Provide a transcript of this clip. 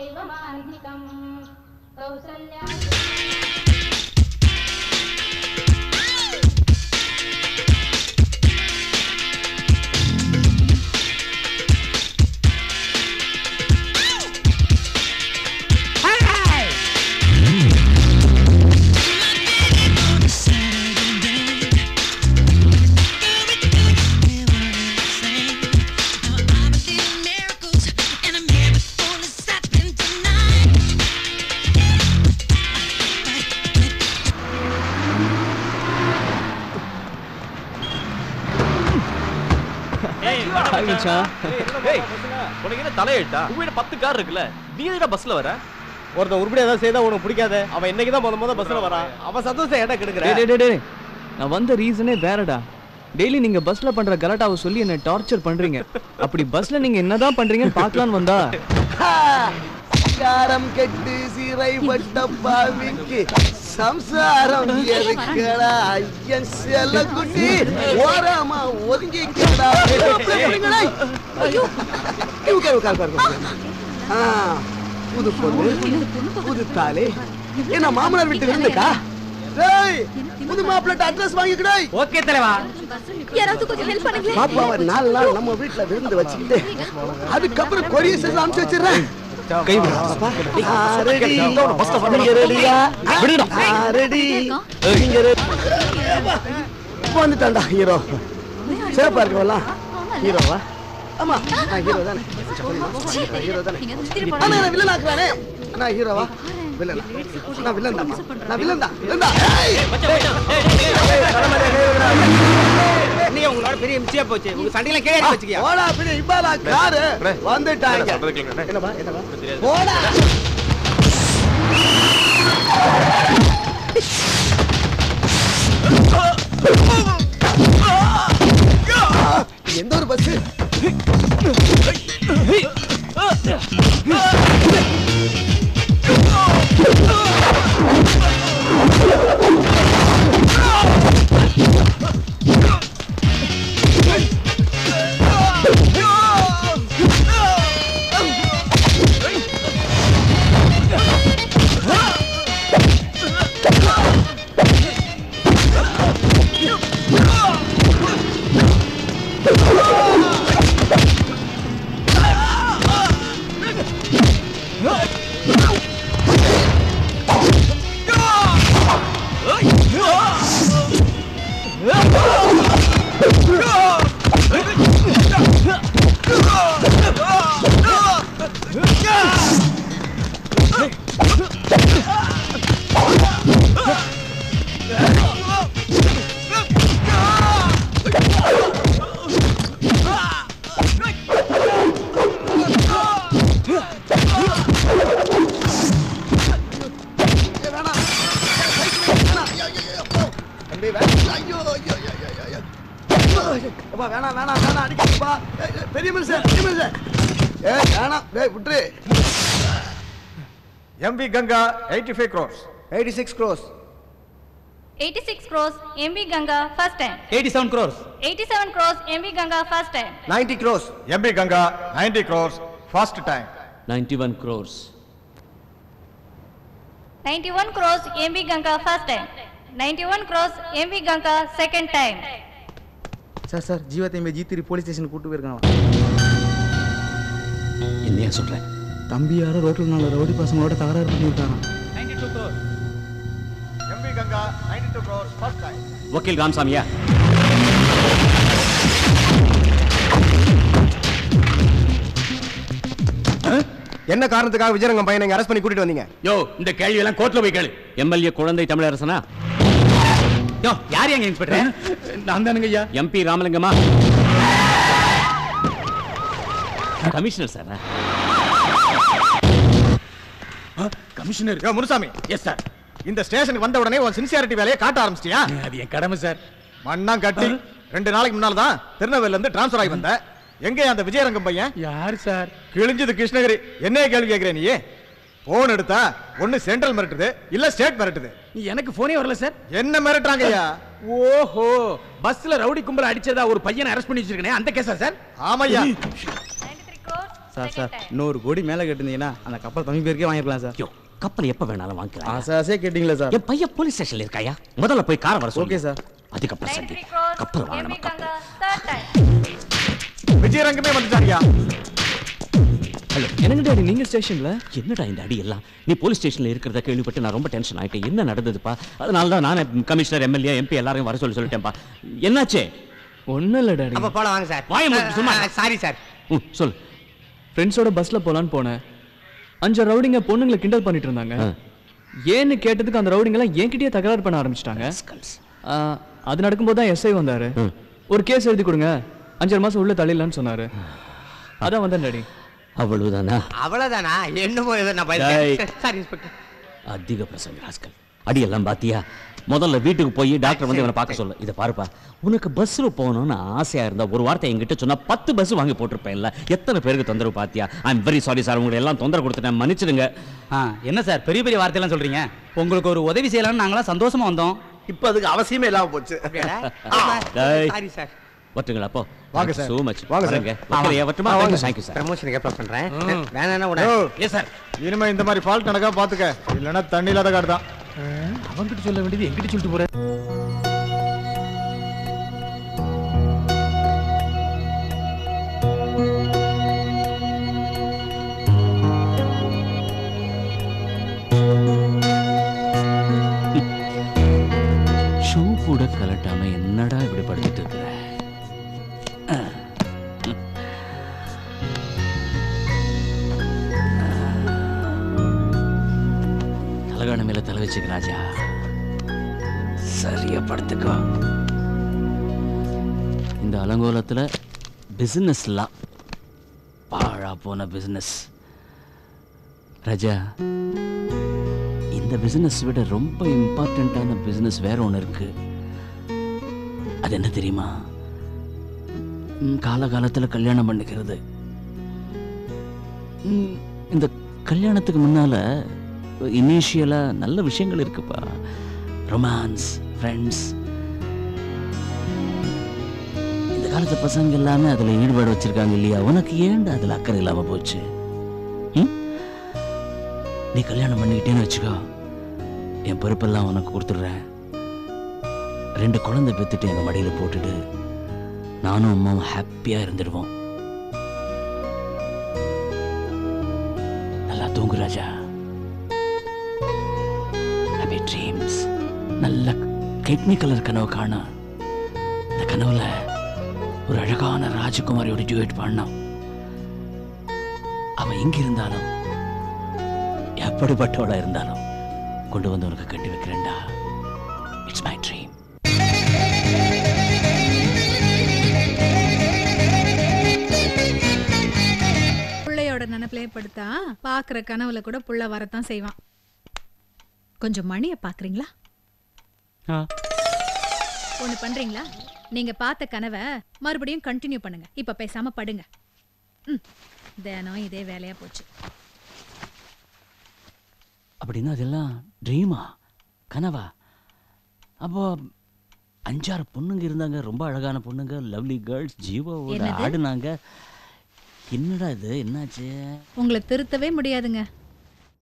दैवमान्धिकम् कौसल्या தலையிட்டா உங்க 10 கார் இருக்குல்ல, நீ எதுக்கு பஸ்ல வர? ஒருத்த உருப்படியா ஏதாவது செய்தா உனக்கு பிடிக்காத. அவன் இன்னைக்கு தான் முத பஸ்ல வரான். அவன் சந்தோஷம் ஏடா கெடுக்குற? டேய் நான் வந்த ரீசனே வேறடா. டெய்லி நீங்க பஸ்ல பண்ற கலாட்டாவை சொல்லி என்ன டார்ச்சர் பண்றீங்க. அப்படி பஸ்ல நீங்க என்னதான் பண்றீங்கன்னு பார்க்கலான்னு வந்தா காரம் கெட்டு சிறைப்பட்ட பாவிக்கு சம்சாரம் எதுக்கடா ஐயன் செல்ல குட்டி ஓரமா ஒதுங்கிக்கடா. புது பொண்ணு புது தாலி என்ன மாமனார் வீட்டு விருந்துக்கா? புது மாப்பிள்ளை அட்ரஸ் வாங்கிக்கடா. ஓகே தலைவா, யாராவது கொஞ்சம் ஹெல்ப் பண்ணுங்க. பாப்பாவை 4 நாள் நம்ம வீட்டுல விருந்து வச்சுக்கிட்டு அதுக்கப்புறம் கொரியர் செஞ்சு அனுப்பிச்சு வச்சிடுறேன். வந்துட்டான்டா ஹீரோ. சிறப்பா இருக்கவெல்லாம் ஹீரோவா? ஆமா நான் ஹீரோ தானே. ஹீரோ தானே. நான் வில்லன் ஆக்குறானே. நான் ஹீரோவா? வில்லன். நான் வில்லன் தான். நான் வில்லன் தான். நீங்க உங்களோட பெரிய எம்சியா போச்சு. உங்க சண்டையில கேடி வச்சுக்கியா? போடா பெரிய இபாலா கார் வந்துட்டாங்க. என்னப்பா என்னப்பா? போடா. எந்த ஒரு bus? MV Ganga 85 crores. 86 crores. 86 crores MV Ganga first time. 87 crores. 87 crores MV Ganga first time. 90 crores. MV Ganga 90 crores first time. 91 crores. 91 crores MV Ganga first time. 91 crores MV Ganga second time. Sir ஜீவத்தை G3 police station கூட்டு போயிருக்காங்க. என்னையா சொல்றேன்? தம்பி யாரோ ரோட்ல 4 rowdy பசங்களோட தகராறு பண்ணி விட்டாராம். 92 crores. MV Ganga 92 crores first time. வக்கீல் ராமசாமியா? என்ன காரணத்துக்காக விஜயரங்கம் பையனை அரெஸ்ட் பண்ணி கூட்டிட்டு வந்தீங்க? யோ இந்த கேள்வி எல்லாம் கோர்ட்ல போய் கேளு. எம்எல்ஏ குழந்தை தமிழரசனா? யோ யார் எங்க இன்ஸ்பெக்டர்? நான் தானுங்க ஐயா. எம்பி ராமலிங்கமா? Commissioner sir. Commissioner Munusamy. Yes sir. இந்த ஸ்டேஷனுக்கு வந்த உடனே உன் சின்சியாரிட்டி வேலையை காட்ட ஆரம்பிச்சிட்டியா? அது என் கடமை சார். மண்ணாம் கட்டி 2 நாளைக்கு முன்னால தான் திருநெல்வேலில இருந்து டிரான்ஸ்ஃபர் ஆகி வந்த. எங்க அந்த விஜயரங்கம் பையன்? யார் சார்? கிழிஞ்சது கிருஷ்ணகிரி. என்ன கேள்வி கேக்குறே நீ? போன் எடுத்தா ஒன்னு சென்ட்ரல் மிரட்டுது இல்ல ஸ்டேட் மிரட்டுது. எனக்கு போனே வரல சார். என்ன மிரட்டுறாங்க ஐயா? ஓஹோ, பஸ்ல ரவுடி கும்பல அடிச்சதா ஒரு பையனை அரெஸ்ட் பண்ணி வச்சிருக்கனே, அந்த கேஸா சார்? ஆமையா. 93 crores சார் சார் 100 கோடி மேல கேட்டிருந்தீங்கன்னா அந்த கப்பல் தமிழ் பேருக்கே வாங்கிருக்கலாம் சார். யோ கப்பல் எப்ப வேணாலும் வாங்கிக்கலாம். ஆசை ஆசையா கேட்டீங்களா சார்? என் பையன் போலீஸ் ஸ்டேஷன்ல இருக்காயா, முதல்ல போய் காரை வர சொல்லு. Okay sir. அதுக்கப்புறம் சந்தி கப்பல் வாங்கணும். கப்பல் third time. விஜயரங்கமே வந்துட்டாரியா? ஹலோ என்னங்க டாடி நீங்க ஸ்டேஷன்ல? என்னடா இந்த அடி எல்லாம்? நீ போலீஸ் ஸ்டேஷன்ல இருக்கிறத கேள்விப்பட்டு நான் ரொம்ப டென்ஷன் ஆயிட்டேன். என்ன நடந்ததுப்பா? அதனால தான் நானே கமிஷனர், எம்எல்ஏ, எம்பி எல்லாரையும் வர சொல்லிட்டேன்ப்பா. என்னாச்சே? ஒன்றும் இல்லை டாடி. அப்ப போலாம் வாங்க சார். வாய மூடு, சும்மா. Sorry sir. சொல்லு. ஃப்ரெண்ட்ஸோட பஸ்ஸில் போகலான்னு போனேன். 5 ரவுடிங்க பொண்ணுங்களை கிண்டல் பண்ணிட்டு இருந்தாங்க. ஏன்னு கேட்டதுக்கு அந்த ரவுடிங்கெல்லாம் என்கிட்டயே தகராறு பண்ண ஆரம்பிச்சிட்டாங்க. அது நடக்கும்போது தான் எஸ்ஐ வந்தாரு. ஒரு கேஸ் எழுதி கொடுங்க, 5 மாதம் உள்ள தள்ளிடலான்னு சொன்னாரு. அதான் வந்தேன் டாடி. அவ்வளவுதானா? அவ்வளவுதானா? என்னமோ ஏதோ நான் பயந்துட்டேன். Sorry inspector. அதிக பிரசங்க ராஸ்கல். அடியெல்லாம் பாத்தியா? முதல்ல வீட்டுக்கு போய் டாக்டர் வந்து இவனை பார்க்க சொல்லு. இதை பாருப்பா, உனக்கு பஸ்ல போகணும்னு ஆசையா இருந்தா ஒரு வார்த்தை என்கிட்ட சொன்னா 10 பஸ் வாங்கி போட்டிருப்பேன். இல்ல எத்தனை பேருக்கு தொந்தரவு பாத்தியா? I am very sorry sir, உங்களை எல்லாம் தொந்தரவு கொடுத்துட்டேன், மன்னிச்சிடுங்க. என்ன சார் பெரிய பெரிய வார்த்தையெல்லாம் சொல்றீங்க? உங்களுக்கு ஒரு உதவி செய்யலாம்னு நாங்களாம் சந்தோஷமா வந்தோம். இப்ப அதுக்கு அவசியமே இல்லாம போச்சு. Sorry sir. வட்டுங்களா அப்போ? வாங்க சார். So much. வாங்க சார். வாங்க. வட்டுமா? Thank you sir. ப்ரமோஷனுக்கு அப்ளை பண்றேன். வேணானா உடனே. Yes sir. இனிமே இந்த மாதிரி ஃபால்ட் நடக்கா பாத்துக்க, இல்லைன்னா தண்ணி இல்லாத காடு தான். அவன்கிட்ட சொல்ல வேண்டியது என்கிட்ட சொல்லிட்டு போற. ஷூ கூட கலட்டாம என்னடா இப்படி படுத்துட்டு இருக்கிற? தலகாண மேல தலை வச்சுக்க ராஜா, சரியா படுத்துக்கோ. இந்த அலங்கோலத்துல பிசினஸ்லாம் பாழா போன பிசினஸ். ராஜா, இந்த பிசினஸ் விட ரொம்ப இம்பார்ட்டன்டான பிசினஸ் வேற ஒன்று இருக்கு. அது என்ன தெரியுமா? காலகாலத்தில் கல்யாணம் பண்ணிக்கிறது. இந்த கல்யாணத்துக்கு முன்னால இனிஷியலா நல்ல விஷயங்கள் இருக்குப்பா. Romance, friends. இந்த காலத்து பசங்க எல்லாமே அதுல ஈடுபாடு வச்சிருக்காங்க இல்லையா? உனக்கு ஏன்டா அதுல அக்கறை இல்லாம போச்சு? நீ கல்யாணம் பண்ணிக்கிட்டேன்னு வச்சுக்கோ, என் பொறுப்பெல்லாம் உனக்கு கொடுத்துடுறேன். 2 குழந்தை பெற்றுட்டு எங்கள் மடியில் போட்டுட்டு நானும் அம்மாவும் ஹாப்பியாக இருந்துடுவோம். நல்லா தூங்கு ராஜா. Happy dreams. நல்ல கிட்னி கலர் கனவு காண. இந்த கனவுல ஒரு அழகான ராஜகுமாரியோட டியூட் பாடினான். அவன் எங்க இருந்தாலும் எப்படிப்பட்டவளா இருந்தாலும் கொண்டு வந்து உனக்கு கட்டி வைக்கிறேன்டா. It's my dream. பிள்ளையோட நினைப்பிலே படுத்தா பாக்குற கனவுல கூட புள்ள வரத்தான் செய்வான். கொஞ்சம் மணியை பாக்குறீங்களா? ஒண்ணு பண்றீங்களா? நீங்க பார்த்த கனவை மறுபடியும் கண்டினியூ பண்ணுங்க. இப்ப பேசாம படுங்க. தினம் இதே வேலையா போச்சு. அப்படின்னா அதெல்லாம் ட்ரீமா, கனவா? அப்போ 5-6 பொண்ணுங்க இருந்தாங்க, ரொம்ப அழகான பொண்ணுங்க, லவ்லி கேர்ள்ஸ், ஜீவாவோட ஆடுனாங்க. என்னடா இது, என்னாச்சு? உங்களை திருத்தவே முடியாதுங்க.